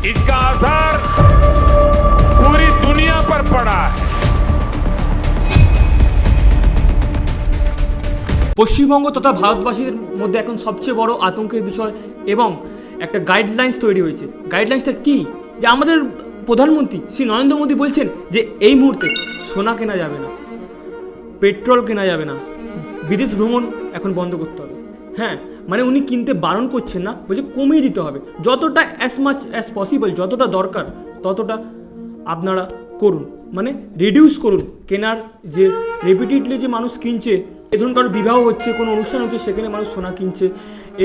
इसका असर पूरी दुनिया पर पड़ा है। পশ্চিমবঙ্গ তথা ভারতবাসীর মধ্যে এখন সবচেয়ে বড় আতঙ্কের বিষয় এবং একটা গাইডলাইন্স তৈরি হয়েছে। গাইডলাইন্সটা কি? যে আমাদের প্রধানমন্ত্রী শ্রী নরেন্দ্র মোদী বলছেন যে এই মুহূর্তে সোনা কেনা যাবে না, পেট্রোল কেনা যাবে না, বিদেশ ভ্রমণ এখন বন্ধ করতে হবে। হ্যাঁ, মানে উনি কিনতে বারণ করছেন না, বলছে কমিয়ে দিতে হবে, যতটা অ্যাজ মাচ অ্যাজ পসিবল, যতটা দরকার ততটা আপনারা করুন, মানে রিডিউস করুন কেনার। যে রিপিটেডলি যে মানুষ কিনছে, এ ধরুন কারো বিবাহ হচ্ছে, কোনো অনুষ্ঠান হচ্ছে, সেখানে মানুষ সোনা কিনছে।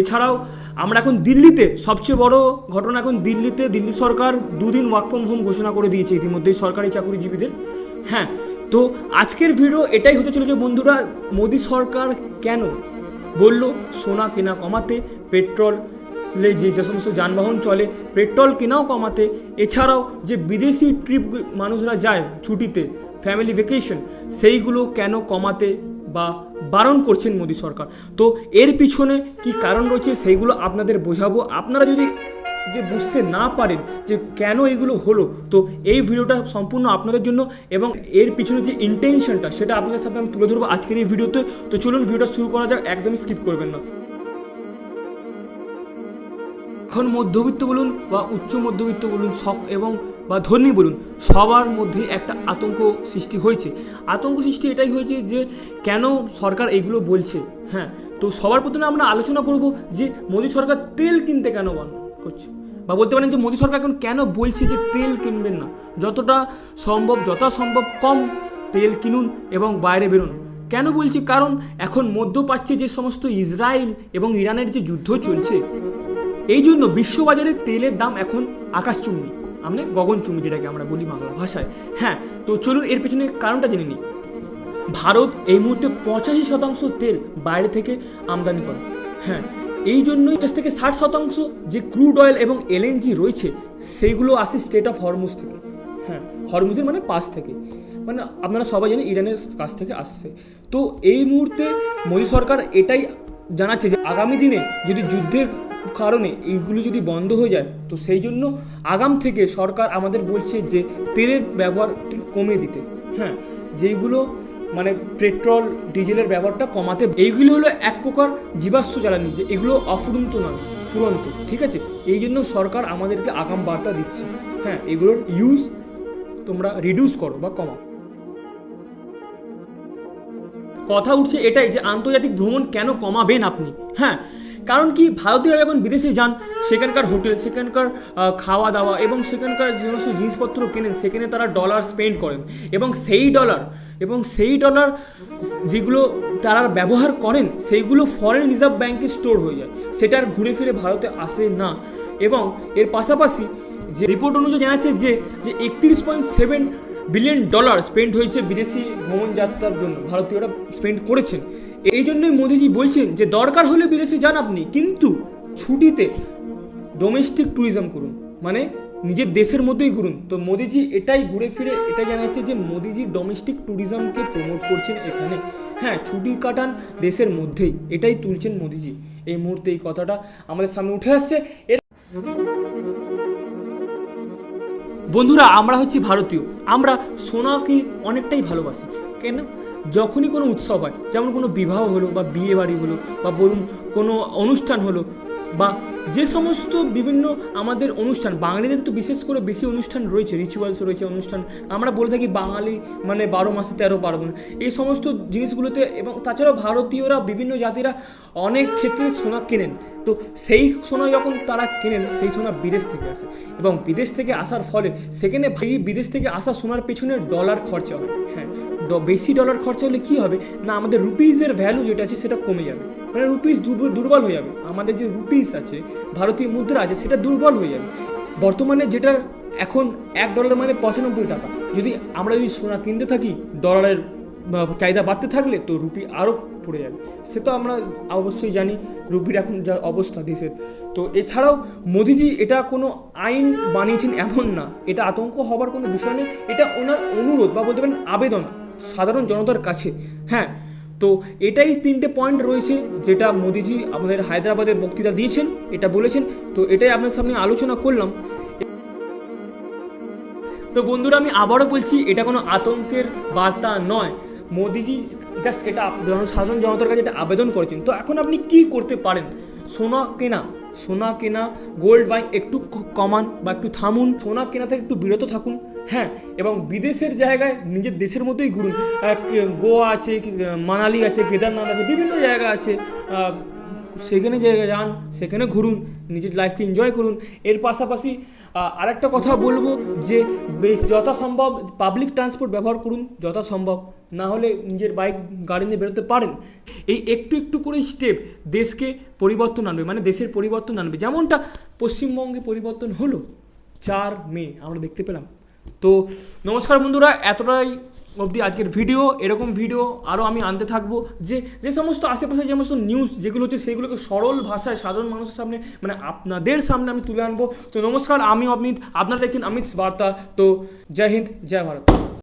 এছাড়াও আমরা এখন দিল্লিতে সবচেয়ে বড় ঘটনা, এখন দিল্লিতে দিল্লি সরকার 2 দিন ওয়ার্ক ফ্রম হোম ঘোষণা করে দিয়েছে ইতিমধ্যেই সরকারি চাকরিজীবীদের। হ্যাঁ, তো আজকের ভিডিও এটাই হতে চলেছে বন্ধুরা, মোদী সরকার কেন বলল সোনা কেনা কমাতে, পেট্রোলে যে সমস্ত যানবাহন চলে পেট্রোল কেনাও কমাতে, এছাড়াও যে বিদেশি ট্রিপ মানুষরা যায় ছুটিতে, ফ্যামিলি ভ্যাকেশন, সেইগুলো কেন কমাতে বা বারণ করছেন মোদী সরকার। তো এর পিছনে কি কারণ রয়েছে সেইগুলো আপনাদের বোঝাবো। আপনারা যদি বুঝতে না পারেন যে কেন এগুলো হলো, তো এই ভিডিওটা সম্পূর্ণ আপনাদের জন্য এবং এর পিছনে যে ইন্টেনশনটা সেটা আপনাদের সাথে আমি তুলে ধরবো আজকের এই ভিডিওতে। তো চলুন ভিডিওটা শুরু করা যাক, একদমই স্কিপ করবেন না। এখন মধ্যবিত্ত বলুন বা উচ্চ মধ্যবিত্ত বলুন, এবং বা ধনী বলুন, সবার মধ্যে একটা আতঙ্ক সৃষ্টি হয়েছে। আতঙ্ক সৃষ্টি এটাই হয়েছে যে কেন সরকার এইগুলো বলছে। হ্যাঁ, তো সবার প্রথমে আমরা আলোচনা করব যে মোদী সরকার তেল কিনতে কেন বারণ করছে, বা বলতে পারেন যে মোদী সরকার এখন কেন বলছে যে তেল কিনবেন না, যতটা সম্ভব কম তেল কিনুন এবং বাইরে বেরোন। কেন বলছি? কারণ এখন মধ্যপ্রাচ্যে যে সমস্ত ইসরায়েল এবং ইরানের যে যুদ্ধ চলছে, এই জন্য বিশ্ববাজারে তেলের দাম এখন আকাশচুম্বী, মানে গগনচুম্বী যেটাকে আমরা বলি বাংলা ভাষায়। হ্যাঁ, তো চলুন এর পেছনে কারণটা জেনে নিই। ভারত এই মুহূর্তে 85% তেল বাইরে থেকে আমদানি করে। হ্যাঁ, এই জন্যই 50 থেকে 60% যে ক্রুড অয়েল এবং এলএনজি রয়েছে সেইগুলো আসে স্টেট অফ হরমুজ থেকে। হ্যাঁ, হরমুজের মানে পাশ থেকে, মানে আপনারা সবাই জানেন ইরানের কাছ থেকে আসছে। তো এই মুহূর্তে মোদী সরকার এটাই জানাচ্ছে যে আগামী দিনে যদি যুদ্ধের কারণে এইগুলো যদি বন্ধ হয়ে যায়, তো সেই জন্য আগাম থেকে সরকার আমাদের বলছে যে তেলের ব্যবহার কমিয়ে দিতে। হ্যাঁ, যেইগুলো মানে পেট্রোল ডিজেলের ব্যবহারটা কমাতে। এইগুলো হলো এক প্রকার জীবাশ্ম জ্বালানি, যে এগুলো অফুরন্ত নয়, ফুরন্ত। ঠিক আছে, এই জন্য সরকার আমাদেরকে আগাম বার্তা দিচ্ছে। হ্যাঁ, এগুলোর ইউজ তোমরা রিডিউস করো বা কমাও। কথা উঠছে এটাই যে আন্তর্জাতিক ভ্রমণ কেন কমাবেন আপনি। হ্যাঁ, কারণ কি, ভারতীয়রা যখন বিদেশে যান, সেখানকার হোটেল, সেখানকার খাওয়া দাওয়া এবং সেখানকার যে সমস্ত জিনিসপত্র কেনেন, সেখানে তারা ডলার স্পেন্ড করেন এবং সেই ডলার যেগুলো তারা ব্যবহার করেন সেইগুলো ফরেন রিজার্ভ ব্যাঙ্কে স্টোর হয়ে যায়, সেটা আর ঘুরে ফিরে ভারতে আসে না। এবং এর পাশাপাশি যে রিপোর্ট অনুযায়ী জানাচ্ছে যে 31.7 বিলিয়ন ডলার স্পেন্ড হয়েছে বিদেশি ভ্রমণ যাত্রার জন্য, ভারতীয়রা স্পেন্ড করেছেন। এই জন্যই মোদিজি বলছেন যে দরকার হলে বিদেশে যান আপনি, কিন্তু ছুটিতে ডোমেস্টিক ট্যুরিজম করুন, মানে নিজের দেশের মধ্যেই ঘুরুন। তো মোদিজি এটাই ঘুরে ফিরে এটা জানাচ্ছে যে মোদিজি ডোমেস্টিক ট্যুরিজমকে প্রমোট করছেন এখানে। হ্যাঁ, ছুটি কাটান দেশের মধ্যেই, এটাই তুলছেন মোদিজি এই মুহূর্তে। এই কথাটা আমাদের সামনে উঠে আসছে। বন্ধুরা, আমরা হচ্ছি ভারতীয়, আমরা সোনাকে অনেকটাই ভালোবাসি। কেন? যখনই কোনো উৎসব হয়, যেমন কোনো বিবাহ হলো বা বিয়ে বাড়ি হলো বা বলুন কোনো অনুষ্ঠান হলো, বা যে সমস্ত বিভিন্ন আমাদের অনুষ্ঠান, বাঙালিদের তো বিশেষ করে বেশি অনুষ্ঠান রয়েছে, রিচুয়ালস রয়েছে অনুষ্ঠান, আমরা বলে থাকি বাঙালি মানে 12 মাসে 13 পার্বণ, এই সমস্ত জিনিসগুলোতে। এবং তাছাড়াও ভারতীয়রা বিভিন্ন জাতিরা অনেক ক্ষেত্রে সোনা কেনেন। তো সেই সোনা যখন তারা কেনেন, সেই সোনা বিদেশ থেকে আসে এবং বিদেশ থেকে আসার ফলে সেখানে বিদেশ থেকে আসা সোনার পেছনে ডলার খরচা হয়। হ্যাঁ, বেশি ডলার খরচা হলে কী হবে না, আমাদের রুপিজের ভ্যালু যেটা আছে সেটা কমে যাবে, মানে রুপিস দুর্বল হয়ে যাবে। আমাদের যে রুপিস আছে, ভারতীয় মুদ্রা আছে, সেটা দুর্বল হয়ে যাবে। বর্তমানে যেটা এখন $1 মানে 95 টাকা, যদি আমরা সোনা কিনতে থাকি, ডলারের চাহিদা বাড়তে থাকলে তো রুপি আরও পড়ে যাবে। সে তো আমরা অবশ্যই জানি রুপির এখন যা অবস্থা দেশের। তো এছাড়াও মোদিজি এটা কোনো আইন বানিয়েছেন এমন না, এটা আতঙ্ক হবার কোনো বিষয় নেই, এটা ওনার অনুরোধ বা বলতে পারেন আবেদন সাধারণ জনতার কাছে। হ্যাঁ, তো এটাই 3টে পয়েন্ট রয়েছে যেটা মোদিজি আমাদের হায়দ্রাবাদের বক্তৃতা দিয়েছেন, এটা বলেছেন। তো এটাই আপনার সামনে আলোচনা করলাম। তো বন্ধুরা আমি আবারও বলছি, এটা কোনো আতঙ্কের বার্তা নয়। মোদিজি জাস্ট এটা সাধারণ জনতার কাছে এটা আবেদন করেছেন। তো এখন আপনি কি করতে পারেন? সোনা কেনা, গোল্ড বাইং একটু কমান বা একটু থামুন, সোনা কেনা থেকে একটু বিরত থাকুন, হ্যাঁ। এবং বিদেশের জায়গায় নিজের দেশের মধ্যেই ঘুরুন। গোয়া আছে, মানালি আছে, কেদারনাথ আছে, বিভিন্ন জায়গা আছে, সেখানে জায়গায় যান, সেখানে ঘুরুন, নিজের লাইফকে এনজয় করুন। এর পাশাপাশি আরেকটা কথা বলবো যে যথাসম্ভব পাবলিক ট্রান্সপোর্ট ব্যবহার করুন যথাসম্ভব, না হলে নিজের বাইক গাড়ি নিয়ে বেরোতে পারেন। এই একটু একটু করে স্টেপ দেশকে পরিবর্তন আনবে, মানে দেশের পরিবর্তন আনবে, যেমনটা পশ্চিমবঙ্গে পরিবর্তন হলো 4 মে আমরা দেখতে পেলাম। তো নমস্কার বন্ধুরা, এতটাই অবধি আজকের ভিডিও। এরকম ভিডিও আরও আমি আনতে থাকবো, যে সমস্ত আশেপাশে যে সমস্ত নিউজ যেগুলো হচ্ছে সেগুলোকে সরল ভাষায় সাধারণ মানুষের সামনে, মানে আপনাদের সামনে আমি তুলে আনবো। তো নমস্কার, আমি অমিত, আপনারা দেখছেন অমিতস বার্তা। তো জয় হিন্দ, জয় ভারত।